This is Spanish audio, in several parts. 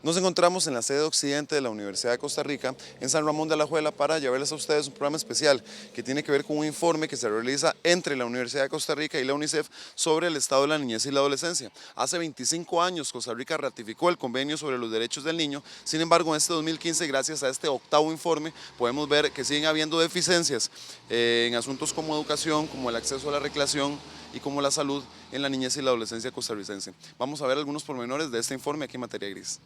Nos encontramos en la sede occidente de la Universidad de Costa Rica, en San Ramón de Alajuela, para llevarles a ustedes un programa especial que tiene que ver con un informe que se realiza entre la Universidad de Costa Rica y la UNICEF sobre el estado de la niñez y la adolescencia. Hace 25 años Costa Rica ratificó el convenio sobre los derechos del niño, sin embargo en este 2015, gracias a este octavo informe, podemos ver que siguen habiendo deficiencias en asuntos como educación, como el acceso a la recreación y como la salud en la niñez y la adolescencia costarricense. Vamos a ver algunos pormenores de este informe aquí en Materia Gris.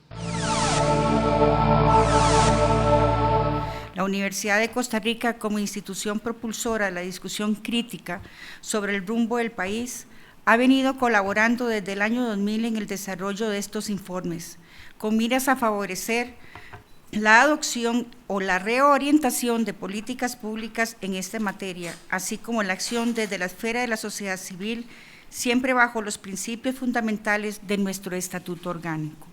La Universidad de Costa Rica, como institución propulsora de la discusión crítica sobre el rumbo del país, ha venido colaborando desde el año 2000 en el desarrollo de estos informes, con miras a favorecer la adopción o la reorientación de políticas públicas en esta materia, así como la acción desde la esfera de la sociedad civil, siempre bajo los principios fundamentales de nuestro estatuto orgánico.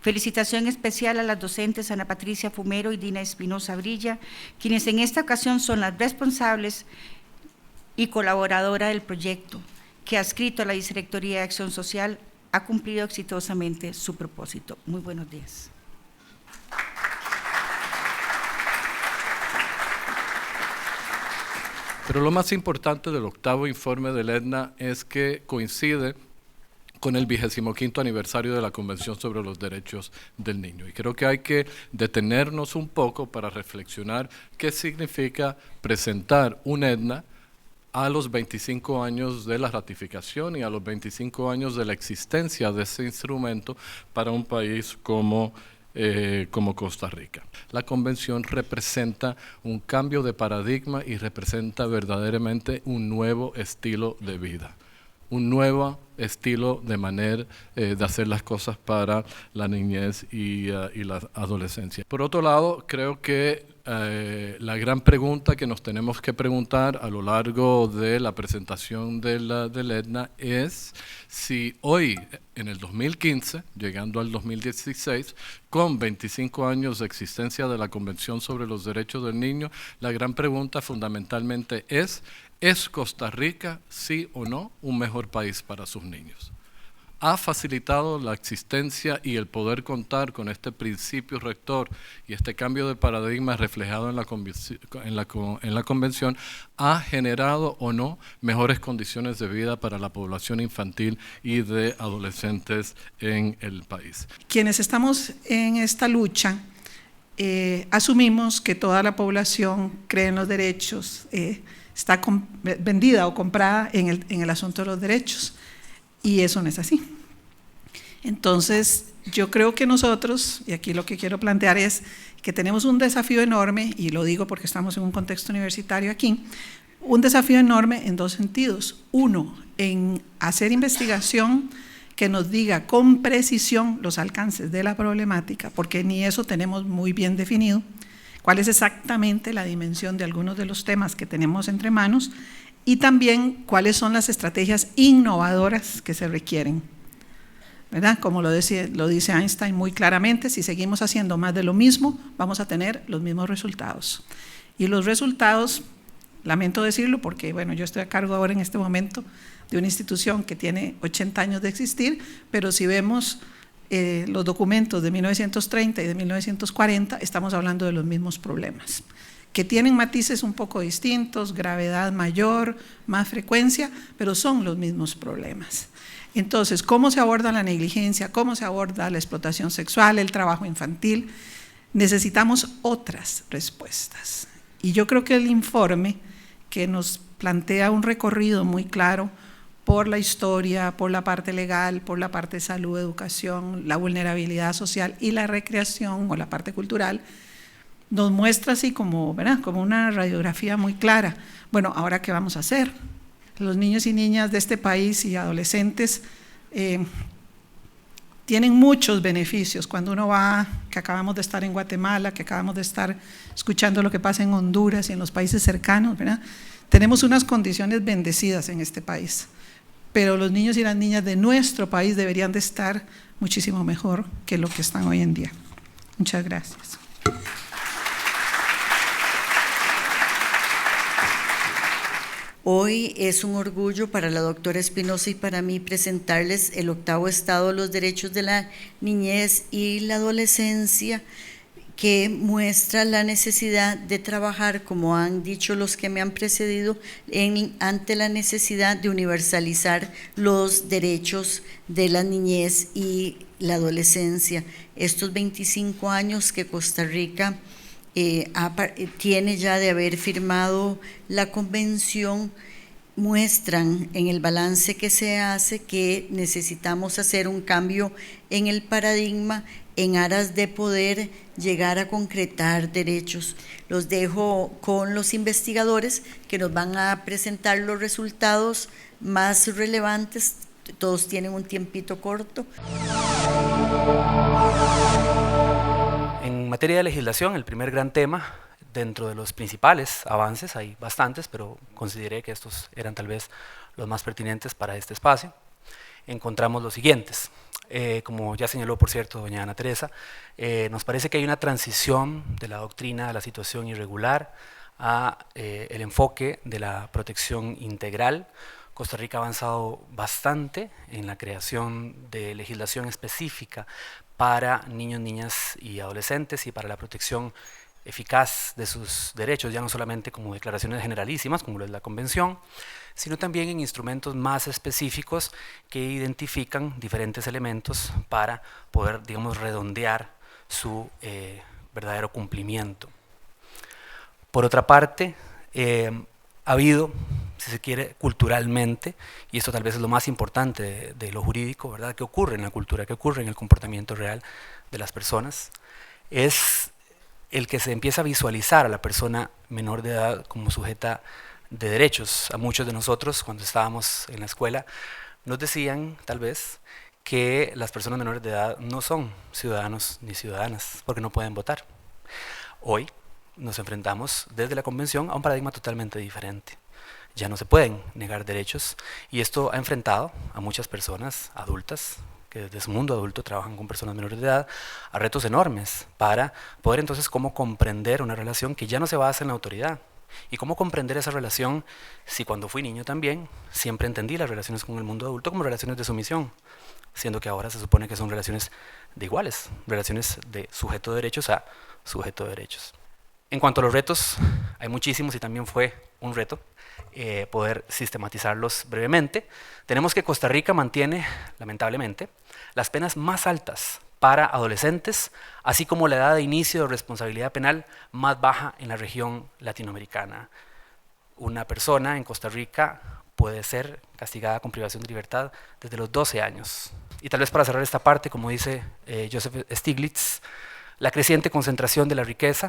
Felicitación especial a las docentes Ana Patricia Fumero y Dina Espinosa Brilla, quienes en esta ocasión son las responsables y colaboradora del proyecto, que adscrito a la Vicerrectoría de Acción Social ha cumplido exitosamente su propósito. Muy buenos días. Pero lo más importante del octavo informe del EDNA es que coincide con el 25º aniversario de la Convención sobre los Derechos del Niño. Y creo que hay que detenernos un poco para reflexionar qué significa presentar un EDNA a los 25 años de la ratificación y a los 25 años de la existencia de ese instrumento para un país como Costa Rica. La convención representa un cambio de paradigma y representa verdaderamente un nuevo estilo de vida, un nuevo estilo de manera de hacer las cosas para la niñez y la adolescencia. Por otro lado, creo que la gran pregunta que nos tenemos que preguntar a lo largo de la presentación del EDNA es si hoy, en el 2015, llegando al 2016, con 25 años de existencia de la Convención sobre los Derechos del Niño, la gran pregunta fundamentalmente ¿es Costa Rica, sí o no, un mejor país para sus niños? ¿Ha facilitado la existencia y el poder contar con este principio rector y este cambio de paradigma reflejado en la convención? ¿Ha generado o no mejores condiciones de vida para la población infantil y de adolescentes en el país? Quienes estamos en esta lucha, asumimos que toda la población cree en los derechos, está vendida o comprada en el asunto de los derechos, y eso no es así. Entonces, yo creo que nosotros, y aquí lo que quiero plantear es que tenemos un desafío enorme, y lo digo porque estamos en un contexto universitario aquí, un desafío enorme en dos sentidos. Uno, en hacer investigación que nos diga con precisión los alcances de la problemática, porque ni eso tenemos muy bien definido, cuál es exactamente la dimensión de algunos de los temas que tenemos entre manos, y también cuáles son las estrategias innovadoras que se requieren, ¿verdad? Como lo dice Einstein muy claramente, si seguimos haciendo más de lo mismo, vamos a tener los mismos resultados. Y los resultados, lamento decirlo porque bueno, yo estoy a cargo ahora en este momento de una institución que tiene 80 años de existir, pero si vemos los documentos de 1930 y de 1940, estamos hablando de los mismos problemas, que tienen matices un poco distintos, gravedad mayor, más frecuencia, pero son los mismos problemas. Entonces, ¿cómo se aborda la negligencia? ¿Cómo se aborda la explotación sexual, el trabajo infantil? Necesitamos otras respuestas. Y yo creo que el informe, que nos plantea un recorrido muy claro por la historia, por la parte legal, por la parte de salud, educación, la vulnerabilidad social y la recreación o la parte cultural, nos muestra así como, ¿verdad?, como una radiografía muy clara. Bueno, ¿ahora qué vamos a hacer? Los niños y niñas de este país y adolescentes tienen muchos beneficios. Cuando uno va, que acabamos de estar en Guatemala, que acabamos de estar escuchando lo que pasa en Honduras y en los países cercanos, ¿verdad?, tenemos unas condiciones bendecidas en este país, pero los niños y las niñas de nuestro país deberían de estar muchísimo mejor que lo que están hoy en día. Muchas gracias. Hoy es un orgullo para la doctora Espinosa y para mí presentarles el 8º Estado de los Derechos de la Niñez y la Adolescencia, que muestra la necesidad de trabajar, como han dicho los que me han precedido, ante la necesidad de universalizar los derechos de la niñez y la adolescencia. Estos 25 años que Costa Rica tiene ya de haber firmado la convención muestran en el balance que se hace que necesitamos hacer un cambio en el paradigma en aras de poder llegar a concretar derechos. Los dejo con los investigadores que nos van a presentar los resultados más relevantes. Todos tienen un tiempito corto. En materia de legislación, el primer gran tema, dentro de los principales avances, hay bastantes, pero consideré que estos eran tal vez los más pertinentes para este espacio, encontramos los siguientes. Como ya señaló, por cierto, doña Ana Teresa, nos parece que hay una transición de la doctrina de la situación irregular a el enfoque de la protección integral. Costa Rica ha avanzado bastante en la creación de legislación específica para niños, niñas y adolescentes y para la protección eficaz de sus derechos, ya no solamente como declaraciones generalísimas, como lo es la Convención, sino también en instrumentos más específicos que identifican diferentes elementos para poder, digamos, redondear su verdadero cumplimiento. Por otra parte, ha habido, si se quiere, culturalmente, y esto tal vez es lo más importante de lo jurídico, ¿verdad?, que ocurre en la cultura, que ocurre en el comportamiento real de las personas, es el que se empieza a visualizar a la persona menor de edad como sujeta de derechos. A muchos de nosotros, cuando estábamos en la escuela, nos decían, tal vez, que las personas menores de edad no son ciudadanos ni ciudadanas, porque no pueden votar. Hoy nos enfrentamos desde la Convención a un paradigma totalmente diferente. Ya no se pueden negar derechos, y esto ha enfrentado a muchas personas adultas, que desde su mundo adulto trabajan con personas menores de edad, a retos enormes para poder entonces cómo comprender una relación que ya no se basa en la autoridad. Y cómo comprender esa relación si cuando fui niño también siempre entendí las relaciones con el mundo adulto como relaciones de sumisión, siendo que ahora se supone que son relaciones de iguales, relaciones de sujeto de derechos a sujeto de derechos. En cuanto a los retos, hay muchísimos y también fue un reto poder sistematizarlos brevemente. Tenemos que Costa Rica mantiene, lamentablemente, las penas más altas para adolescentes, así como la edad de inicio de responsabilidad penal más baja en la región latinoamericana. Una persona en Costa Rica puede ser castigada con privación de libertad desde los 12 años. Y tal vez para cerrar esta parte, como dice Joseph Stiglitz, la creciente concentración de la riqueza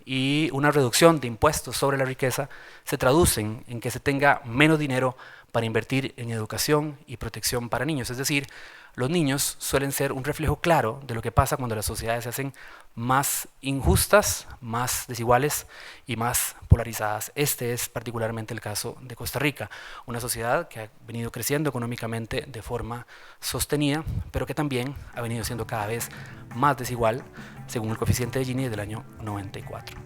y una reducción de impuestos sobre la riqueza se traducen en que se tenga menos dinero para invertir en educación y protección para niños. Es decir, los niños suelen ser un reflejo claro de lo que pasa cuando las sociedades se hacen más injustas, más desiguales y más polarizadas. Este es particularmente el caso de Costa Rica, una sociedad que ha venido creciendo económicamente de forma sostenida, pero que también ha venido siendo cada vez más desigual, según el coeficiente de Gini del año 94.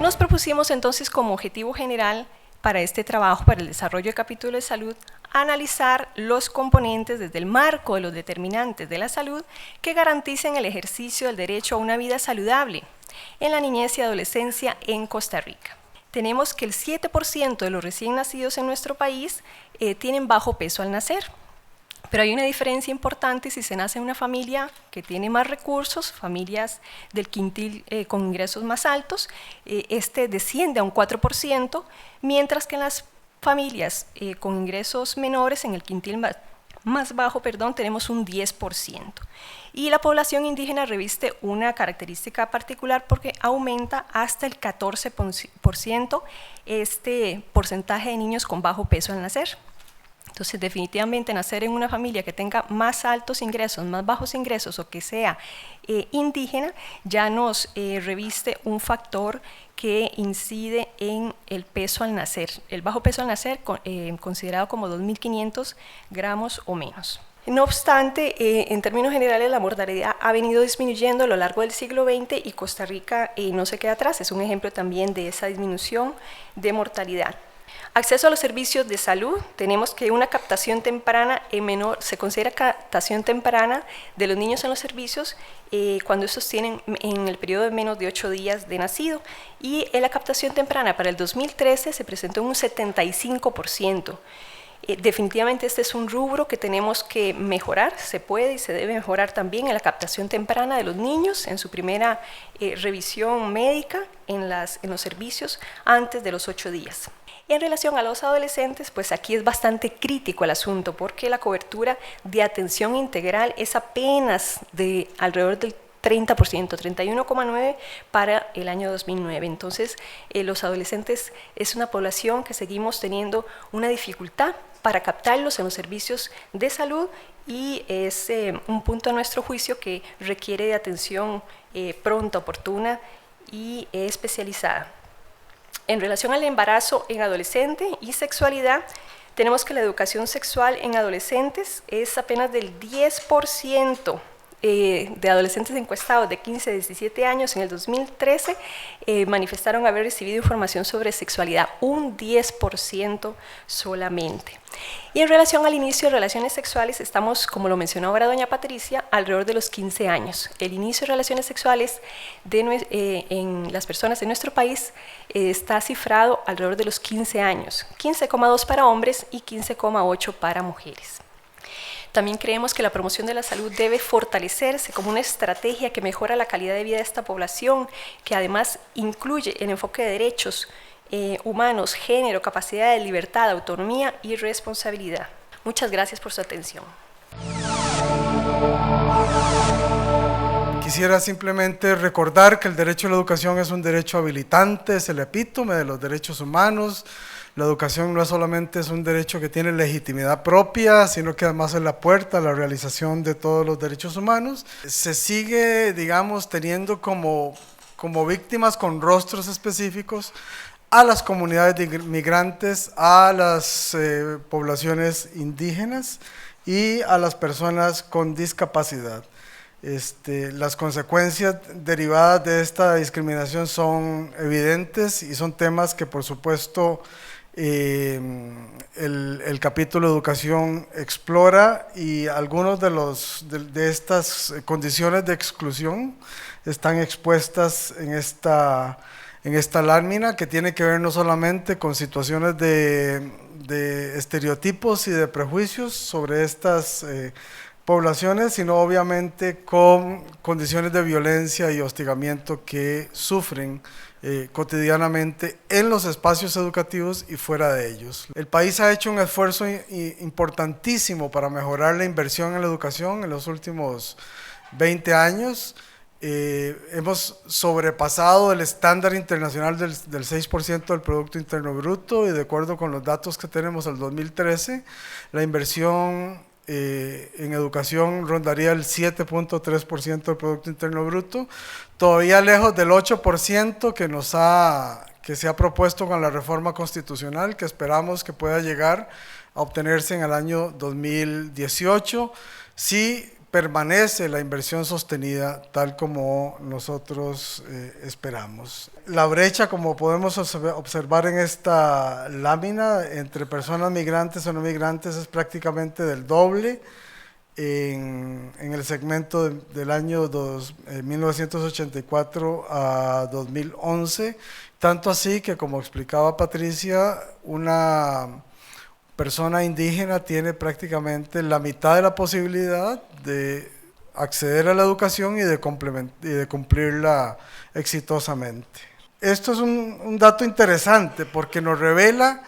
Nos propusimos entonces como objetivo general para este trabajo, para el desarrollo del capítulo de salud, analizar los componentes desde el marco de los determinantes de la salud que garanticen el ejercicio del derecho a una vida saludable en la niñez y adolescencia en Costa Rica. Tenemos que el 7% de los recién nacidos en nuestro país tienen bajo peso al nacer. Pero hay una diferencia importante si se nace en una familia que tiene más recursos, familias del quintil con ingresos más altos, este desciende a un 4%, mientras que en las familias con ingresos menores, en el quintil más bajo, tenemos un 10%. Y la población indígena reviste una característica particular porque aumenta hasta el 14% este porcentaje de niños con bajo peso al nacer. Entonces, definitivamente nacer en una familia que tenga más altos ingresos, más bajos ingresos o que sea indígena, ya nos reviste un factor que incide en el peso al nacer. El bajo peso al nacer considerado como 2.500 gramos o menos. No obstante, en términos generales, la mortalidad ha venido disminuyendo a lo largo del siglo XX y Costa Rica no se queda atrás, es un ejemplo también de esa disminución de mortalidad. Acceso a los servicios de salud, tenemos que una captación temprana se considera captación temprana de los niños en los servicios cuando estos tienen en el periodo de menos de 8 días de nacido, y en la captación temprana para el 2013 se presentó en un 75%. Definitivamente este es un rubro que tenemos que mejorar, se puede y se debe mejorar también en la captación temprana de los niños en su primera revisión médica en los servicios antes de los 8 días. En relación a los adolescentes, pues aquí es bastante crítico el asunto porque la cobertura de atención integral es apenas de alrededor del 30%, 31,9% para el año 2009. Entonces, los adolescentes es una población que seguimos teniendo una dificultad para captarlos en los servicios de salud y es un punto a nuestro juicio que requiere de atención pronta, oportuna y especializada. En relación al embarazo en adolescente y sexualidad, tenemos que la educación sexual en adolescentes es apenas del 10% de adolescentes encuestados de 15 a 17 años en el 2013 manifestaron haber recibido información sobre sexualidad, un 10% solamente. Y en relación al inicio de relaciones sexuales, estamos, como lo mencionó ahora doña Patricia, alrededor de los 15 años. El inicio de relaciones sexuales en las personas en nuestro país está cifrado alrededor de los 15 años, 15,2 para hombres y 15,8 para mujeres. También creemos que la promoción de la salud debe fortalecerse como una estrategia que mejora la calidad de vida de esta población, que además incluye el enfoque de derechos humanos, género, capacidad de libertad, autonomía y responsabilidad. Muchas gracias por su atención. Quisiera simplemente recordar que el derecho a la educación es un derecho habilitante, es el epítome de los derechos humanos. La educación no solamente es un derecho que tiene legitimidad propia, sino que además es la puerta a la realización de todos los derechos humanos. Se sigue, digamos, teniendo como víctimas con rostros específicos a las comunidades de migrantes, a las poblaciones indígenas y a las personas con discapacidad. Las consecuencias derivadas de esta discriminación son evidentes y son temas que por supuesto el capítulo de educación explora, y algunos de estas condiciones de exclusión están expuestas en esta lámina, que tiene que ver no solamente con situaciones de estereotipos y de prejuicios sobre estas poblaciones, sino obviamente con condiciones de violencia y hostigamiento que sufren cotidianamente en los espacios educativos y fuera de ellos. El país ha hecho un esfuerzo importantísimo para mejorar la inversión en la educación en los últimos 20 años. Hemos sobrepasado el estándar internacional del 6% del Producto Interno Bruto, y de acuerdo con los datos que tenemos al 2013, la inversión en educación rondaría el 7.3% del Producto Interno Bruto, todavía lejos del 8% que se ha propuesto con la reforma constitucional, que esperamos que pueda llegar a obtenerse en el año 2018, si permanece la inversión sostenida tal como nosotros esperamos. La brecha, como podemos observar en esta lámina, entre personas migrantes o no migrantes es prácticamente del doble en el segmento del año 1984 a 2011, tanto así que, como explicaba Patricia, una persona indígena tiene prácticamente la mitad de la posibilidad de acceder a la educación y de cumplirla exitosamente. Esto es un dato interesante porque nos revela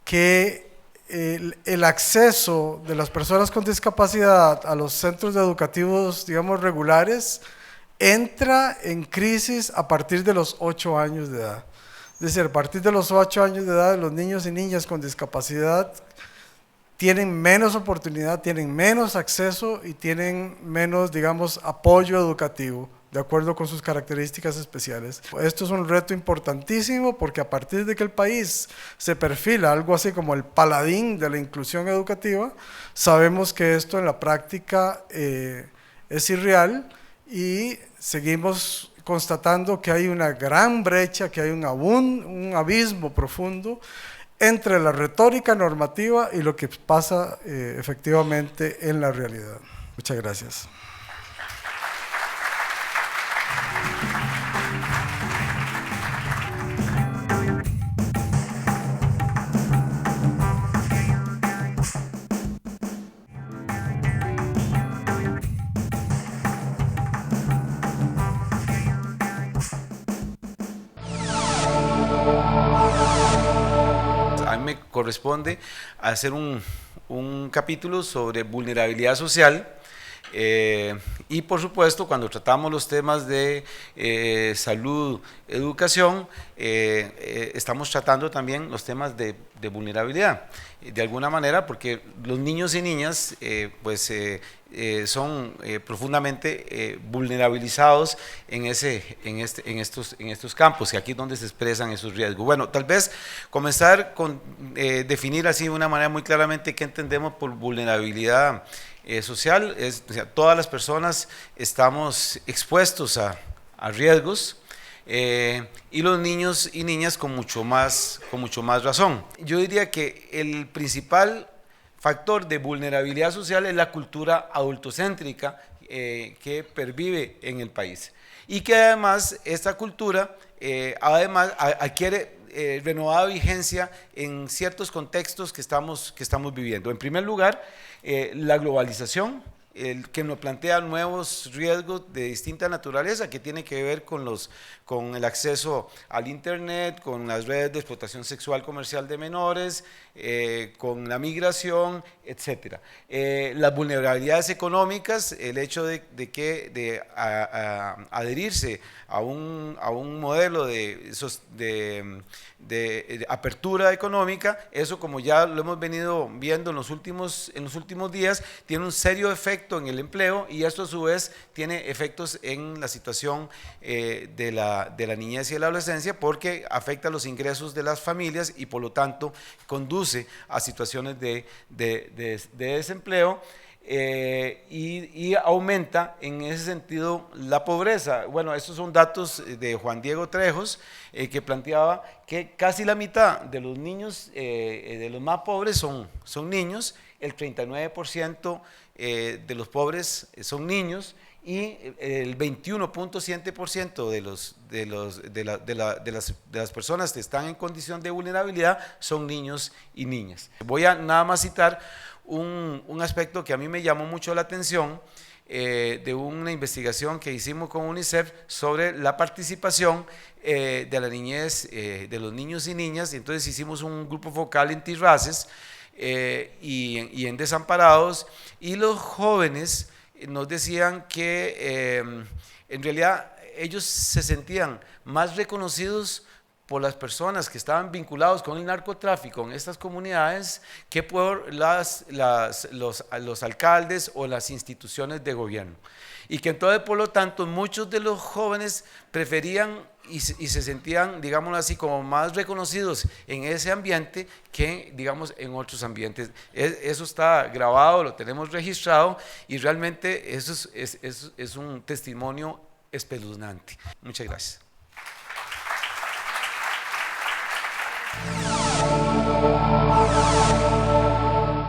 que el acceso de las personas con discapacidad a los centros educativos, digamos, regulares, entra en crisis a partir de los 8 años de edad. Es decir, a partir de los 8 años de edad, los niños y niñas con discapacidad tienen menos oportunidad, tienen menos acceso y tienen menos, digamos, apoyo educativo, de acuerdo con sus características especiales. Esto es un reto importantísimo porque a partir de que el país se perfila algo así como el paladín de la inclusión educativa, sabemos que esto en la práctica es irreal y seguimos constatando que hay una gran brecha, que hay un abismo profundo entre la retórica normativa y lo que pasa efectivamente en la realidad. Muchas gracias. A mí me corresponde hacer un capítulo sobre vulnerabilidad social y por supuesto cuando tratamos los temas de salud, educación, estamos tratando también los temas de vulnerabilidad, de alguna manera porque los niños y niñas son profundamente vulnerabilizados en estos campos, y aquí es donde se expresan esos riesgos. Bueno, tal vez comenzar con definir así de una manera muy claramente qué entendemos por vulnerabilidad social. O sea, todas las personas estamos expuestos a riesgos, y los niños y niñas con mucho más razón. Yo diría que el principal factor de vulnerabilidad social es la cultura adultocéntrica que pervive en el país, y que además esta cultura adquiere renovada vigencia en ciertos contextos que estamos viviendo. En primer lugar, la globalización, que nos plantea nuevos riesgos de distinta naturaleza que tiene que ver con el acceso al internet, con las redes de explotación sexual comercial de menores, con la migración, etc. Las vulnerabilidades económicas, el hecho de adherirse a un modelo de apertura económica, eso, como ya lo hemos venido viendo en los últimos días, tiene un serio efecto en el empleo, y esto a su vez tiene efectos en la situación de la niñez y de la adolescencia, porque afecta los ingresos de las familias y por lo tanto conduce a situaciones de desempleo. Y aumenta en ese sentido la pobreza. Bueno, estos son datos de Juan Diego Trejos, que planteaba que casi la mitad de los niños, de los más pobres son niños, el 39% de los pobres son niños, y el 21.7% de las personas que están en condición de vulnerabilidad son niños y niñas. Voy a nada más citar un aspecto que a mí me llamó mucho la atención, de una investigación que hicimos con UNICEF sobre la participación de la niñez, de los niños y niñas, y entonces hicimos un grupo focal en Tirraces y en desamparados, y los jóvenes nos decían que en realidad ellos se sentían más reconocidos por las personas que estaban vinculados con el narcotráfico en estas comunidades que por los alcaldes o las instituciones de gobierno, y que entonces por lo tanto muchos de los jóvenes preferían y se sentían, digámoslo así, como más reconocidos en ese ambiente que, digamos, en otros ambientes. Eso está grabado, lo tenemos registrado, y realmente eso es un testimonio espeluznante. Muchas gracias.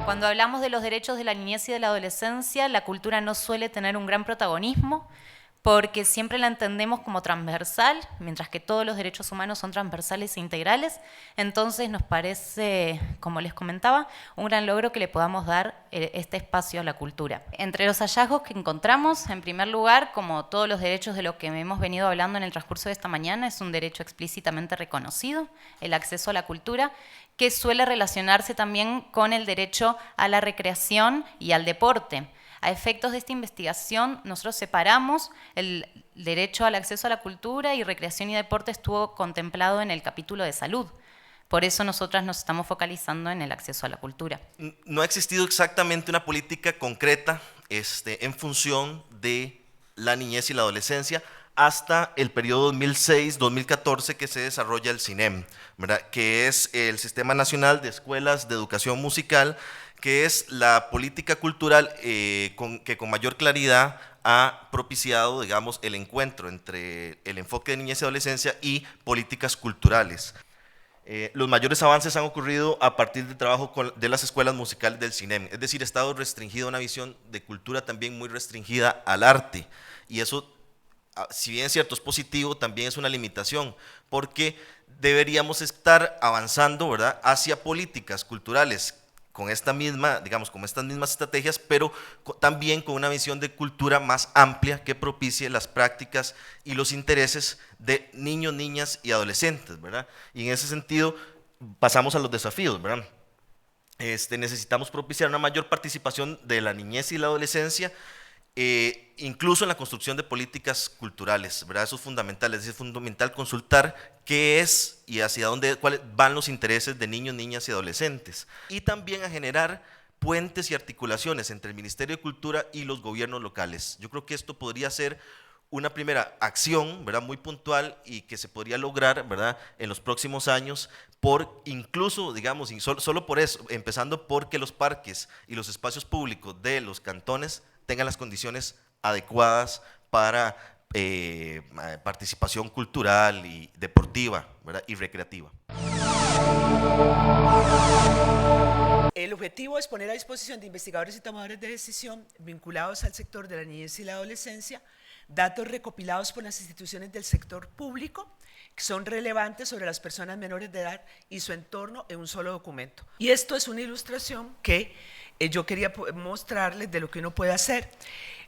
Cuando hablamos de los derechos de la niñez y de la adolescencia, la cultura no suele tener un gran protagonismo porque siempre la entendemos como transversal, mientras que todos los derechos humanos son transversales e integrales. Entonces nos parece, como les comentaba, un gran logro que le podamos dar este espacio a la cultura. Entre los hallazgos que encontramos, en primer lugar, como todos los derechos de los que hemos venido hablando en el transcurso de esta mañana, es un derecho explícitamente reconocido, el acceso a la cultura, que suele relacionarse también con el derecho a la recreación y al deporte. A efectos de esta investigación, nosotros separamos el derecho al acceso a la cultura, y recreación y deporte estuvo contemplado en el capítulo de salud. Por eso nosotras nos estamos focalizando en el acceso a la cultura. No ha existido exactamente una política concreta en función de la niñez y la adolescencia hasta el periodo 2006-2014 que se desarrolla el CINEM, ¿verdad? Que es el Sistema Nacional de Escuelas de Educación Musical, que es la política cultural que con mayor claridad ha propiciado, digamos, el encuentro entre el enfoque de niñez y adolescencia y políticas culturales. Los mayores avances han ocurrido a partir del trabajo de las escuelas musicales del CINEM, es decir, ha estado restringida una visión de cultura también muy restringida al arte, y eso, si bien es cierto, es positivo, también es una limitación, porque deberíamos estar avanzando, ¿verdad?, hacia políticas culturales con esta misma, digamos, con estas mismas estrategias, pero también con una visión de cultura más amplia que propicie las prácticas y los intereses de niños, niñas y adolescentes, ¿verdad? Y en ese sentido pasamos a los desafíos, ¿verdad? Necesitamos propiciar una mayor participación de la niñez y la adolescencia, incluso en la construcción de políticas culturales, ¿verdad? Eso es fundamental, es fundamental consultar qué es y hacia dónde, cuáles van los intereses de niños, niñas y adolescentes. Y también a generar puentes y articulaciones entre el Ministerio de Cultura y los gobiernos locales. Yo creo que esto podría ser una primera acción, ¿verdad?, muy puntual y que se podría lograr, ¿verdad?, en los próximos años, por incluso, digamos, solo por eso, empezando por que los parques y los espacios públicos de los cantones tengan las condiciones adecuadas para participación cultural y deportiva, ¿verdad?, y recreativa. El objetivo es poner a disposición de investigadores y tomadores de decisión vinculados al sector de la niñez y la adolescencia datos recopilados por las instituciones del sector público que son relevantes sobre las personas menores de edad y su entorno en un solo documento. Y esto es una ilustración que yo quería mostrarles de lo que uno puede hacer.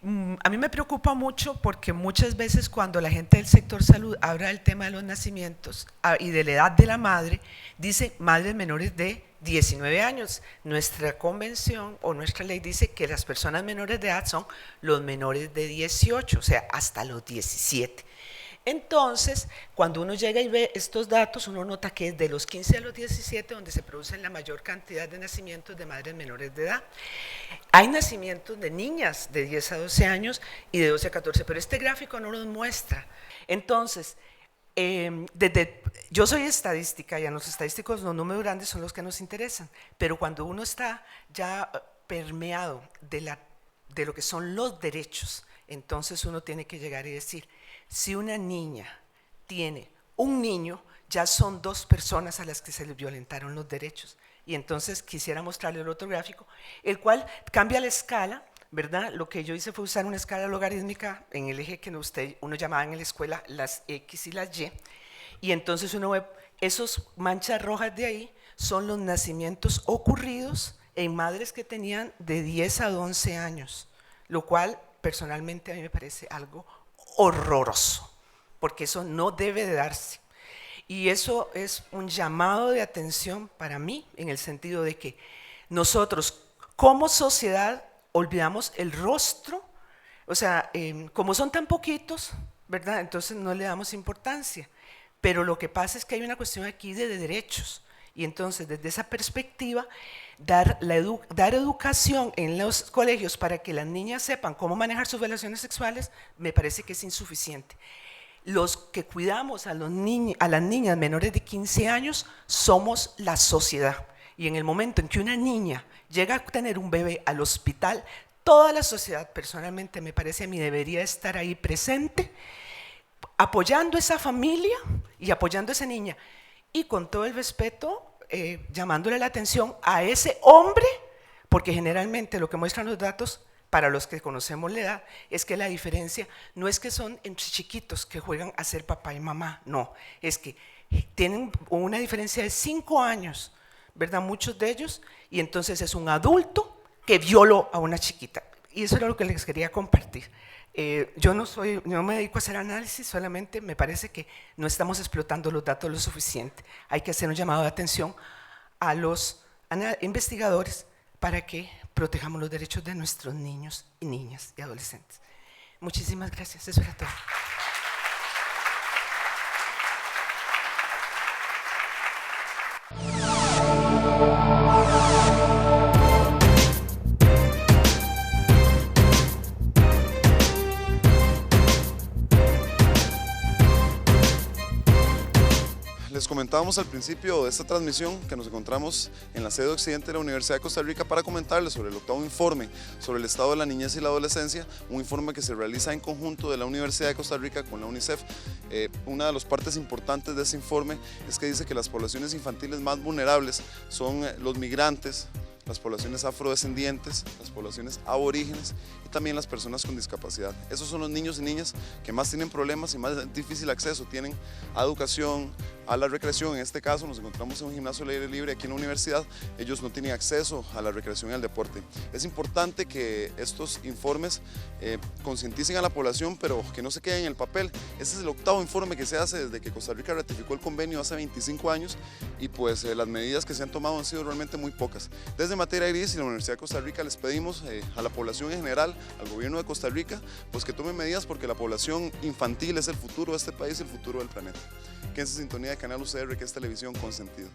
A mí me preocupa mucho porque muchas veces cuando la gente del sector salud habla del tema de los nacimientos y de la edad de la madre, dice madres menores de 19 años. Nuestra convención o nuestra ley dice que las personas menores de edad son los menores de 18, o sea, hasta los 17. Entonces, cuando uno llega y ve estos datos, uno nota que es de los 15 a los 17 donde se producen la mayor cantidad de nacimientos de madres menores de edad. Hay nacimientos de niñas de 10 a 12 años y de 12 a 14, pero este gráfico no los muestra. Entonces, yo soy estadística y a los estadísticos los números grandes son los que nos interesan, pero cuando uno está ya permeado de lo que son los derechos, entonces uno tiene que llegar y decir, si una niña tiene un niño, ya son dos personas a las que se les violentaron los derechos. Y entonces quisiera mostrarle el otro gráfico, el cual cambia la escala, ¿verdad? Lo que yo hice fue usar una escala logarítmica en el eje que uno llamaba en la escuela las X y las y entonces uno ve esos manchas rojas de ahí son los nacimientos ocurridos en madres que tenían de 10 a 11 años, lo cual personalmente a mí me parece algo horroroso, porque eso no debe de darse. Y eso es un llamado de atención para mí, en el sentido de que nosotros como sociedad olvidamos el rostro, o sea, como son tan poquitos, ¿verdad? Entonces no le damos importancia, pero lo que pasa es que hay una cuestión aquí de derechos, y entonces desde esa perspectiva, dar educación en los colegios para que las niñas sepan cómo manejar sus relaciones sexuales, me parece que es insuficiente. Los que cuidamos a las niñas menores de 15 años somos la sociedad, y en el momento en que una niña llega a tener un bebé al hospital, toda la sociedad, personalmente me parece a mí, debería estar ahí presente, apoyando a esa familia y apoyando a esa niña, y con todo el respeto, llamándole la atención a ese hombre, porque generalmente lo que muestran los datos, para los que conocemos la edad, es que la diferencia no es que son entre chiquitos que juegan a ser papá y mamá, no, es que tienen una diferencia de 5 años, ¿verdad? Muchos de ellos, y entonces es un adulto que violó a una chiquita, y eso era lo que les quería compartir. Yo no me dedico a hacer análisis, solamente me parece que no estamos explotando los datos lo suficiente. Hay que hacer un llamado de atención a los investigadores para que protejamos los derechos de nuestros niños y niñas y adolescentes. Muchísimas gracias, eso era todo. Les comentábamos al principio de esta transmisión que nos encontramos en la sede occidente de la Universidad de Costa Rica para comentarles sobre el octavo informe sobre el estado de la niñez y la adolescencia, un informe que se realiza en conjunto de la Universidad de Costa Rica con la UNICEF. Una de las partes importantes de ese informe es que dice que las poblaciones infantiles más vulnerables son los migrantes, las poblaciones afrodescendientes, las poblaciones aborígenes y también las personas con discapacidad. Esos son los niños y niñas que más tienen problemas y más difícil acceso tienen a educación, a la recreación. En este caso nos encontramos en un gimnasio al aire libre aquí en la universidad. Ellos no tienen acceso a la recreación y al deporte. Es importante que estos informes concienticen a la población, pero que no se queden en el papel. Este es el octavo informe que se hace desde que Costa Rica ratificó el convenio hace 25 años y pues las medidas que se han tomado han sido realmente muy pocas. Desde Materia Gris y la Universidad de Costa Rica les pedimos a la población en general, al gobierno de Costa Rica, pues que tomen medidas porque la población infantil es el futuro de este país y el futuro del planeta. Quédense en sintonía de Canal UCR, que es televisión con sentido.